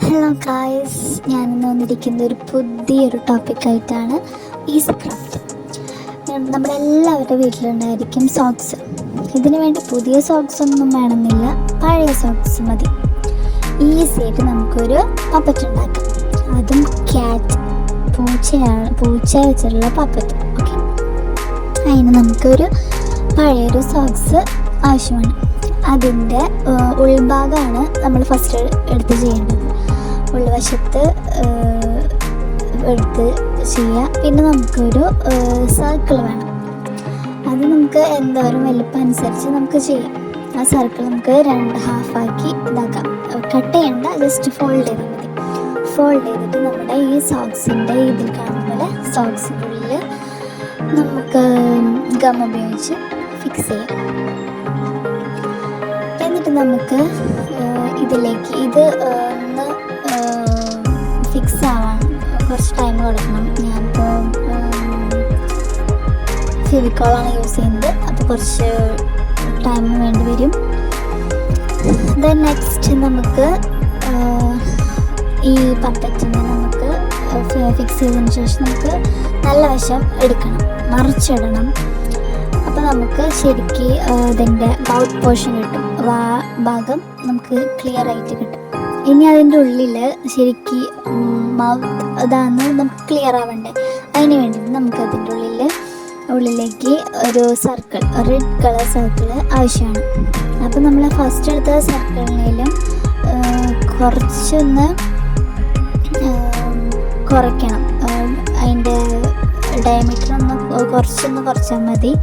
Hello guys, ഞാനിന്ന് വന്നിരിക്കുന്ന ഒരു പുതിയൊരു ടോപ്പിക്കായിട്ടാണ്. Easy craft. നമ്മുടെ എല്ലാവരുടെ വീട്ടിലുണ്ടായിരിക്കും സോക്സ്. ഇതിനു വേണ്ടി പുതിയ സോക്സ് ഒന്നും വേണമെന്നില്ല, പഴയ സോക്സ് മതി. ഈസി ആയിട്ട് നമുക്കൊരു പപ്പറ്റ് ഉണ്ടാക്കാം. അതും പൂച്ച വെച്ചിട്ടുള്ള പപ്പറ്റ്. ഓക്കെ, അതിന് നമുക്കൊരു പഴയൊരു സോക്സ് ആവശ്യമാണ്. അതിൻ്റെ ഉൾഭാഗമാണ് നമ്മൾ ഫസ്റ്റ് എടുത്ത് ചെയ്യേണ്ടത്. ഉൾവശത്ത് എടുത്ത് ചെയ്യുക. പിന്നെ നമുക്കൊരു സർക്കിൾ വേണം. അത് നമുക്ക് എന്തോരം വലിപ്പം അനുസരിച്ച് നമുക്ക് ചെയ്യാം. ആ സർക്കിൾ നമുക്ക് 2 ഹാഫാക്കി ഇതാക്കാം. കട്ട് ചെയ്യണ്ട, ജസ്റ്റ് ഫോൾഡ് ചെയ്താൽ മതി. ഫോൾഡ് ചെയ്തിട്ട് നമ്മുടെ ഈ സോക്സിൻ്റെ ഇതിൽ കാണുന്ന പോലെ സോക്സിൻ്റെ ഉള്ളിൽ നമുക്ക് ഗം ഉപയോഗിച്ച് ഫിക്സ് ചെയ്യാം. എന്നിട്ട് നമുക്ക് ഇതിലേക്ക് ഇത് ഒന്ന് ഫിക്സ് ആവാൻ കുറച്ച് ടൈം കൊടുക്കണം. ഞാനിപ്പോൾ ഫെവിക്കോളാണ് യൂസ് ചെയ്യുന്നത്, അപ്പോൾ കുറച്ച് ടൈം വേണ്ടി വരും. ദെൻ നെക്സ്റ്റ് നമുക്ക് ഈ പപ്പറ്റിനെ നമുക്ക് ഫിക്സ് ചെയ്തതിന് ശേഷം നമുക്ക് നല്ല വശം എടുക്കണം, മറിച്ചിടണം. അപ്പോൾ നമുക്ക് ശരിക്ക് ഇതിൻ്റെ മൗത്ത് പോർഷൻ കിട്ടും, ഭാഗം നമുക്ക് ക്ലിയർ ആയിട്ട് കിട്ടും. ഇനി അതിൻ്റെ ഉള്ളിൽ ശരിക്ക് മൗത്ത് അതാണ് നമുക്ക് ക്ലിയർ ആവണ്ടേ. അതിന് വേണ്ടിയിട്ട് നമുക്ക് അതിൻ്റെ ഉള്ളിലേക്ക് ഒരു സർക്കിൾ, റെഡ് കളർ സർക്കിൾ ആവശ്യമാണ്. അപ്പോൾ നമ്മൾ ഫസ്റ്റ് എടുത്ത സർക്കിളിനേലും കുറച്ചൊന്ന് കുറയ്ക്കണം. അതിൻ്റെ ഡയമീറ്റർ ഒന്ന് കുറച്ചാൽ മതി.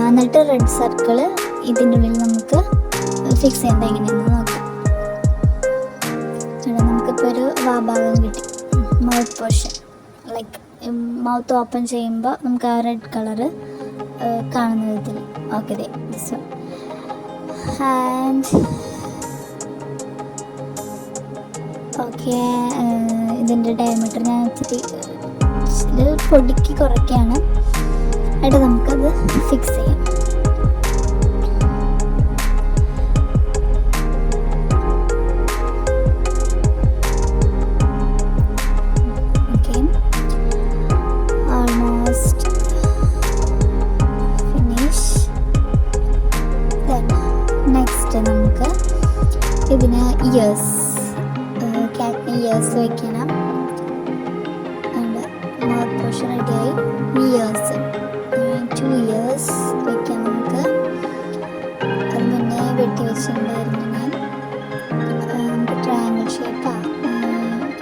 എന്നിട്ട് റെഡ് സർക്കിൾ ഇതിൻ്റെ ഉള്ളിൽ നമുക്ക് ഫിക്സ് ചെയ്യേണ്ടത് എങ്ങനെയാണെന്ന് നോക്കാം. നമുക്കിപ്പോൾ ഒരു ഭാഗം കിട്ടി, mouth portion. Like mouth open ചെയ്യുമ്പോൾ നമുക്ക് ആ റെഡ് കളറ് കാണുന്ന വിധത്തിൽ. Okay, this one. And okay, ഇതിൻ്റെ ഡയമീറ്റർ ഞാൻ ഇച്ചിരി പൊടിക്ക് കുറയ്ക്കുകയാണ്. എന്നിട്ട് നമുക്കത് ഫിക്സ് ചെയ്യാം. Okay, almost finish. നെക്സ്റ്റ് നമുക്ക് ഇതിന് ഇയേഴ്സ്, ക്യാറ്റിന് ഇയേഴ്സ് വയ്ക്കണം. മൗത്ത് പോർഷൻ റെഡിയായി. ഇയേഴ്സ് 2 ഇയേഴ്സ് വയ്ക്കാം നമുക്ക്. അത് മുന്നേ വെട്ടി വെച്ചിട്ടുണ്ടായിരുന്നു ഞാൻ. നമുക്ക് ട്രയാങ്കിൾ ഷേപ്പാണ്,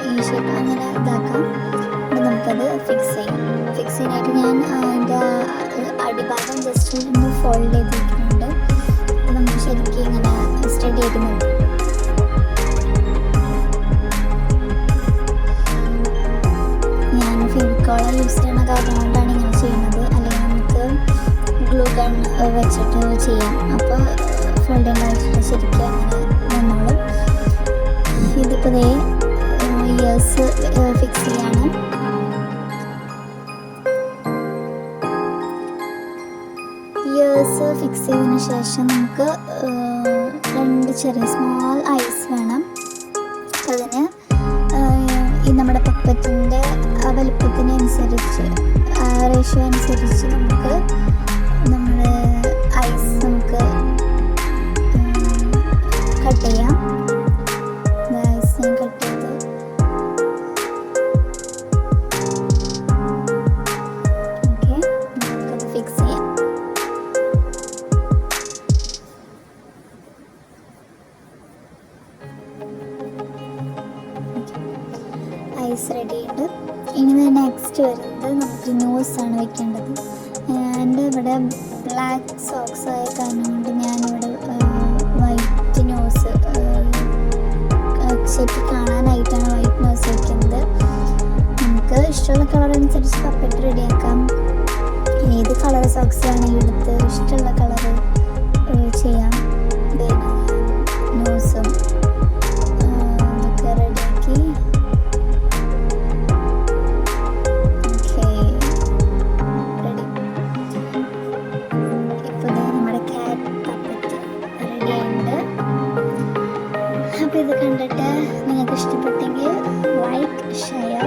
ഈ ഷേപ്പ് അങ്ങനെ ഇതാക്കാം. അപ്പോൾ നമുക്കത് ഫിക്സ് ചെയ്യാം. ഫിക്സ് ചെയ്യാനായിട്ട് ഞാൻ അതിൻ്റെ അടിഭാഗം ജസ്റ്റ് ഒന്ന് ഫോൾഡ് ചെയ്ത് വയ്ക്കുന്നുണ്ട്. അപ്പോൾ നമുക്ക് ശരിക്കും ഇങ്ങനെ സ്റ്റഡി ചെയ്ത് മതി. ഞാൻ ഫെവിക്കോൾ യൂസ് ചെയ്യുന്ന കാരണം കൊണ്ടാണ് ഇങ്ങനെ ചെയ്യുന്നത്. അല്ലെങ്കിൽ നമുക്ക് ഗ്ലൂ ഗൺ വെച്ചിട്ട് ചെയ്യാം. അപ്പോൾ ഫോൾഡിങ് ആയിട്ട് ശരിക്കും അങ്ങനെ നിന്നോളും. ഇതിപ്പോൾ ഇയേഴ്സ് ഫിക്സ് ചെയ്യാണ്. ഇയേഴ്സ് ഫിക്സ് ചെയ്തതിന് ശേഷം നമുക്ക് 2 ചെറിയ സ്മോൾ ഐസ് വേണം. അതിന് ഈ നമ്മുടെ പപ്പറ്റിൻ്റെ വലുപ്പത്തിനനുസരിച്ച്, റേഷ്യോ അനുസരിച്ച് നമുക്ക് നമ്മുടെ ഐസ് നമുക്ക് കട്ട് ചെയ്യാം. ഐസ് ഞാൻ കട്ട് ചെയ്ത് ഓക്കെ, നമുക്കത് ഫിക്സ് ചെയ്യാം. ഐസ് റെഡി ഉണ്ട്. ഇനി നെക്സ്റ്റ് വരുന്നത് നമുക്ക് നോസാണ് വെക്കേണ്ടത്. എൻ്റെ ഇവിടെ ബ്ലാക്ക് സോക്സ് ആയ കാരണം കൊണ്ട് ഞാനിവിടെ വൈറ്റ് നോസ്, ശരിക്കും കാണാനായിട്ടാണ് വൈറ്റ് നോസ് വയ്ക്കുന്നത്. നമുക്ക് ഇഷ്ടമുള്ള കളർ അനുസരിച്ച് പപ്പറ്റ് റെഡിയാക്കാം. ഏത് കളർ സോക്സ് ആണെങ്കിലും എടുത്ത് ഇഷ്ടമുള്ള കളറ് ചെയ്യാം. നോസും ഇതൊക്കെ റെഡിയാക്കി അപ്പോൾ ഇത് കണ്ടിട്ട് നിങ്ങൾക്ക് ഇഷ്ടപ്പെട്ടെങ്കിൽ ലൈക്ക് ഷെയർ